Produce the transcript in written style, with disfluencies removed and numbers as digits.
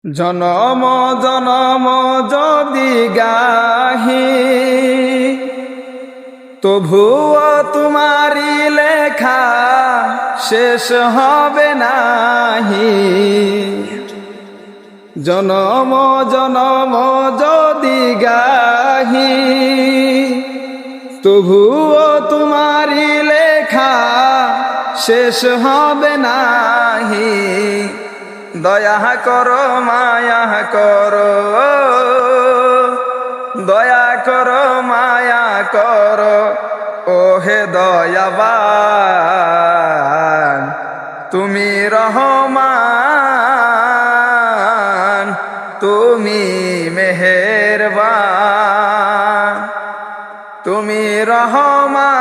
জনম জনম যদি গাহি তবুও তোমারি লেখা শেষ হবে নাহি। জনম জনম যদি গাহি তবুও তোমারি লেখা শেষ হবে নাহি। দয়া করো মায়া করো, দয়া করো মায়া করো, ওহে দয়াবান তুমি রহমান, তুমি মেহেরবান, তুমি রহমান।